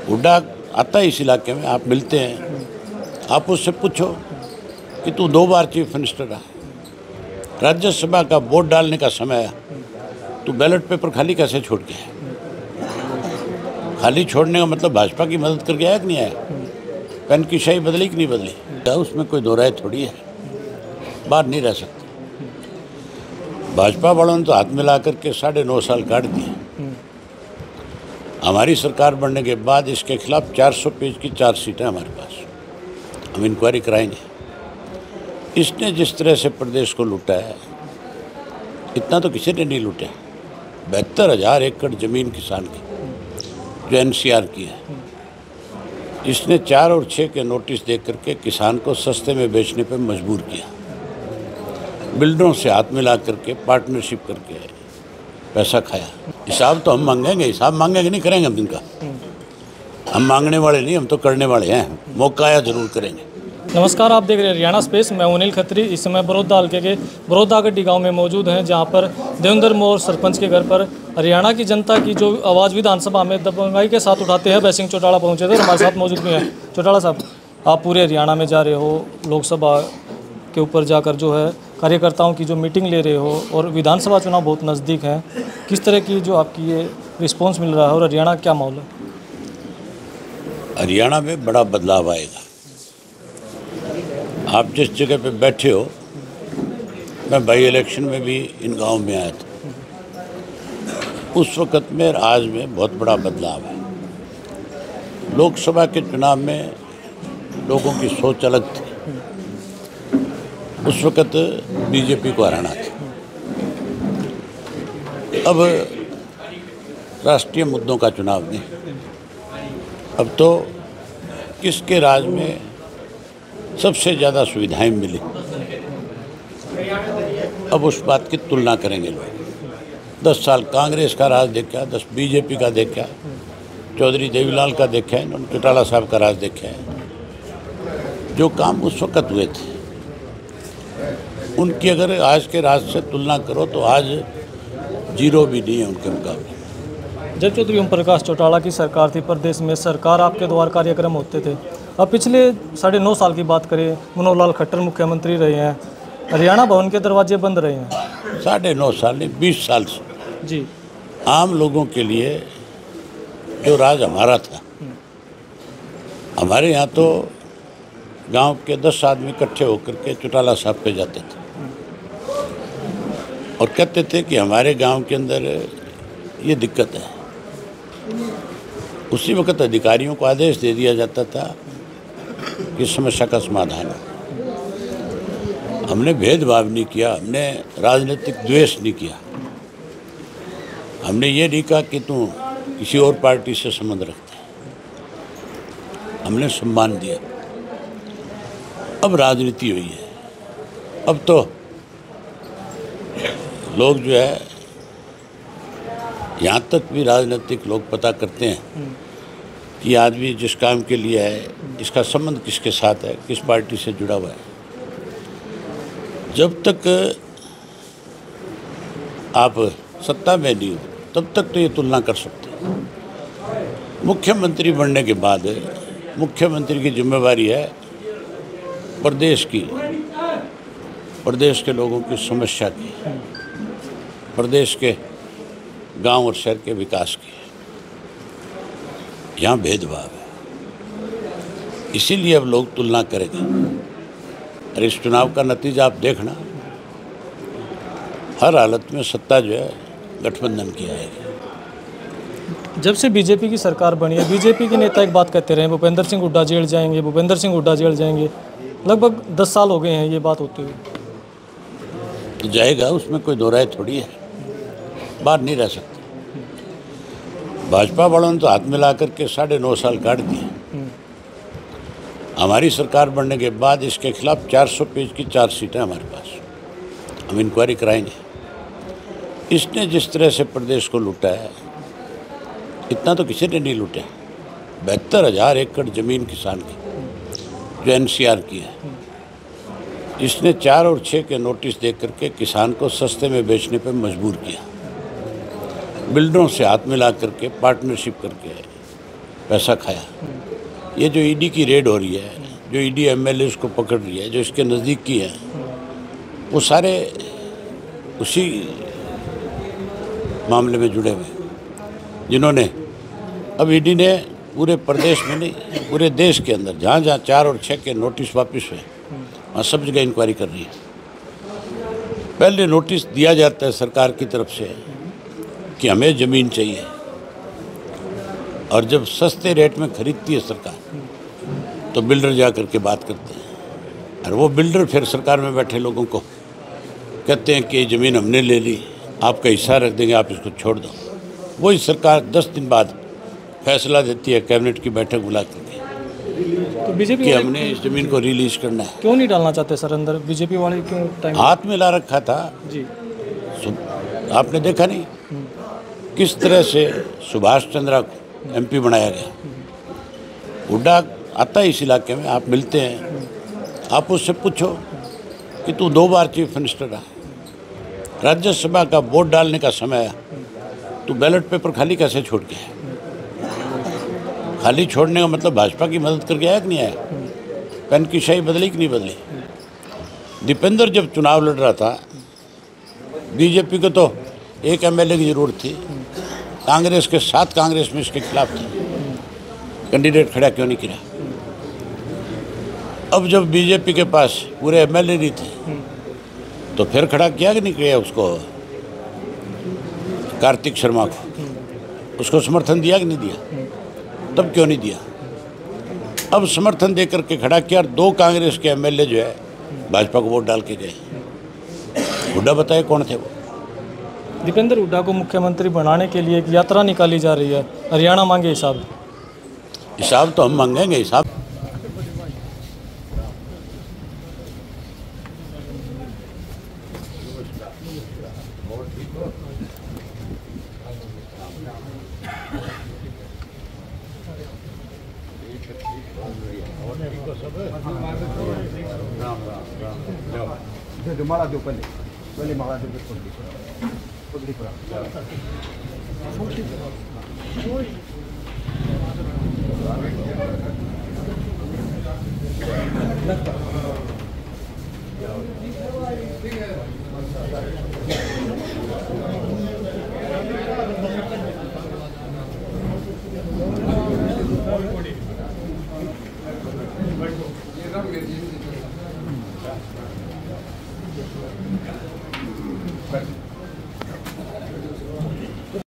हुड्डा आता है इस इलाके में, आप मिलते हैं, आप उससे पूछो कि तू 2 बार चीफ मिनिस्टर रहा, राज्यसभा का वोट डालने का समय आया, तू बैलेट पेपर खाली कैसे छोड़ के आया? खाली छोड़ने का मतलब भाजपा की मदद करके आया कि नहीं आया? पेन की शाही बदली कि नहीं बदली? उसमें कोई दो राय थोड़ी है, बाहर नहीं रह सकते। भाजपा वालों ने तो हाथ मिला करके 9.5 साल काट दिए। हमारी सरकार बनने के बाद इसके खिलाफ 400 पेज की चार्जशीट है हमारे पास, हम इंक्वायरी कराएंगे। इसने जिस तरह से प्रदेश को लूटा है, इतना तो किसी ने नहीं लूटा। 72,000 एकड़ जमीन किसान की जो NCR की है, इसने 4 और 6 के नोटिस दे करके किसान को सस्ते में बेचने पर मजबूर किया। बिल्डरों से हाथ मिला करके पार्टनरशिप करके पैसा खाया। हिसाब तो हम मांगेंगे, हिसाब मांगेंगे नहीं करेंगे हम इनका। हम मांगने वाले नहीं, हम तो करने वाले हैं। मौका आया जरूर करेंगे। नमस्कार, आप देख रहे हैं हरियाणा स्पेस। मैं अनिल खत्री। इस समय बड़ौदा हल्के के बड़ौदा गड्डी गाँव में मौजूद हैं, जहां पर देवेंद्र मोर सरपंच के घर पर हरियाणा की जनता की जो आवाज़ विधानसभा में दबंगाई के साथ उठाते हैं, भैसिंह चौटाला पहुंचे थे और हमारे साथ मौजूद भी हैं। चौटाला साहब, आप पूरे हरियाणा में जा रहे हो, लोकसभा के ऊपर जाकर जो है कार्यकर्ताओं की जो मीटिंग ले रहे हो, और विधानसभा चुनाव बहुत नज़दीक हैं। किस तरह की जो आपकी ये रिस्पॉन्स मिल रहा है और हरियाणा क्या माहौल है? हरियाणा में बड़ा बदलाव आएगा। आप जिस जगह पे बैठे हो, मैं बाई इलेक्शन में भी इन गांव में आया था, उस वक़्त में आज में बहुत बड़ा बदलाव है। लोकसभा के चुनाव में लोगों की सोच अलग थी, उस वक़्त बीजेपी को हराना था। अब राष्ट्रीय मुद्दों का चुनाव नहीं, अब तो किसके राज में सबसे ज़्यादा सुविधाएं मिली, अब उस बात की तुलना करेंगे लोग। 10 साल कांग्रेस का राज देखा, 10 बीजेपी का देखा, चौधरी देवीलाल का देखा है, इन्होंने चौटाला साहब का राज देखा है। जो काम उस वक़्त हुए थे, उनकी अगर आज के राज से तुलना करो तो आज जीरो भी नहीं है उनके मुकाबले। जब चौधरी ओम प्रकाश चौटाला की सरकार थी, प्रदेश में सरकार आपके द्वारा कार्यक्रम होते थे। अब पिछले 9.5 साल की बात करें, मनोहर लाल खट्टर मुख्यमंत्री रहे हैं, हरियाणा भवन के दरवाजे बंद रहे हैं। 9.5 साल नहीं, 20 साल से जी। आम लोगों के लिए जो राज हमारा था, हमारे यहाँ तो गांव के 10 आदमी इकट्ठे होकर के चौटाला साहब पे जाते थे और कहते थे कि हमारे गांव के अंदर ये दिक्कत है। उसी वक्त अधिकारियों को आदेश दे दिया जाता था कि समस्या का समाधान हो। हमने भेदभाव नहीं किया, हमने राजनीतिक द्वेष नहीं किया, हमने ये नहीं कहा कि तू किसी और पार्टी से संबंध रखते हैं, हमने सम्मान दिया। अब राजनीति हुई है, अब तो लोग जो है, यहाँ तक भी राजनीतिक लोग पता करते हैं कि आदमी जिस काम के लिए है, इसका संबंध किसके साथ है, किस पार्टी से जुड़ा हुआ है। जब तक आप सत्ता में नहीं हो, तब तक तो ये तुलना कर सकते हैं। मुख्यमंत्री बनने के बाद मुख्यमंत्री की जिम्मेवारी है प्रदेश की, प्रदेश के लोगों की समस्या की, प्रदेश के गांव और शहर के विकास की। यहाँ भेदभाव है, इसीलिए अब लोग तुलना करेंगे। और इस चुनाव का नतीजा आप देखना, हर हालत में सत्ता जो है गठबंधन की आएगी। जब से बीजेपी की सरकार बनी है, बीजेपी के नेता एक बात कहते रहे, भूपेंद्र सिंह हुड्डा जेल जाएंगे, भूपेंद्र सिंह हुड्डा जेल जाएंगे। लगभग 10 साल हो गए हैं ये बात होते हुए। तो जाएगा, उसमें कोई दो राय थोड़ी है, बाहर नहीं रह सकते। भाजपा वालों ने तो हाथ मिला करके 9.5 साल काट दिए। हमारी सरकार बनने के बाद इसके खिलाफ 400 पेज की चार्जशीट है हमारे पास, हम इंक्वायरी कराएंगे। इसने जिस तरह से प्रदेश को लूटा है, इतना तो किसी ने नहीं लूटा। 72,000 एकड़ जमीन किसान की जो NCR की है, इसने 4 और 6 के नोटिस दे करके किसान को सस्ते में बेचने पर मजबूर किया। बिल्डरों से हाथ मिला करके पार्टनरशिप करके पैसा खाया। ये जो ईडी की रेड हो रही है, जो ईडी एमएलए को पकड़ रही है, जो इसके नज़दीक की है, वो सारे उसी मामले में जुड़े हुए, जिन्होंने अब ईडी ने पूरे प्रदेश में नहीं, पूरे देश के अंदर जहाँ जहाँ 4 और 6 के नोटिस वापस हुए, वहाँ सब जगह इंक्वायरी कर रही है। पहले नोटिस दिया जाता है सरकार की तरफ से कि हमें ज़मीन चाहिए, और जब सस्ते रेट में खरीदती है सरकार तो बिल्डर जा कर के बात करते हैं, और वो बिल्डर फिर सरकार में बैठे लोगों को कहते हैं कि ये ज़मीन हमने ले ली, आपका हिस्सा रख देंगे, आप इसको छोड़ दो। वही सरकार 10 दिन बाद फैसला देती है कैबिनेट की बैठक बुला करके तो बीजेपी कि हमने इस ज़मीन को रिलीज करना है। क्यों नहीं डालना चाहते सर अंदर? बीजेपी वाले क्यों टाइम हाथ में ला रखा था जी? आपने देखा नहीं किस तरह से सुभाष चंद्रा को एमपी बनाया गया। हुड्डा आता है इस इलाके में, आप मिलते हैं, आप उससे पूछो कि तू 2 बार चीफ मिनिस्टर रहा, राज्यसभा का वोट डालने का समय आया, तू बैलेट पेपर खाली कैसे छोड़ के आया? खाली छोड़ने का मतलब भाजपा की मदद करके आया कि नहीं आया? पेन की शाही बदली कि नहीं बदली? दीपेंद्र जब चुनाव लड़ रहा था, बीजेपी को तो एक एमएलए की ज़रूरत थी, कांग्रेस के 7 कांग्रेस में इसके खिलाफ थे, कैंडिडेट खड़ा क्यों नहीं किया? अब जब बीजेपी के पास पूरे एमएलए नहीं थे तो फिर खड़ा किया कि नहीं किया उसको? कार्तिक शर्मा को उसको समर्थन दिया कि नहीं दिया? तब क्यों नहीं दिया? अब समर्थन दे करके खड़ा किया, और 2 कांग्रेस के एमएलए जो है भाजपा को वोट डाल के गए। हुड्डा बताए कौन थे वो? दीपेंद्र हुड्डा को मुख्यमंत्री बनाने के लिए एक यात्रा निकाली जा रही है, हरियाणा मांगे हिसाब। हिसाब तो हम मांगेंगे, हिसाब माला दो पहले माला दो पगड़ी पूरा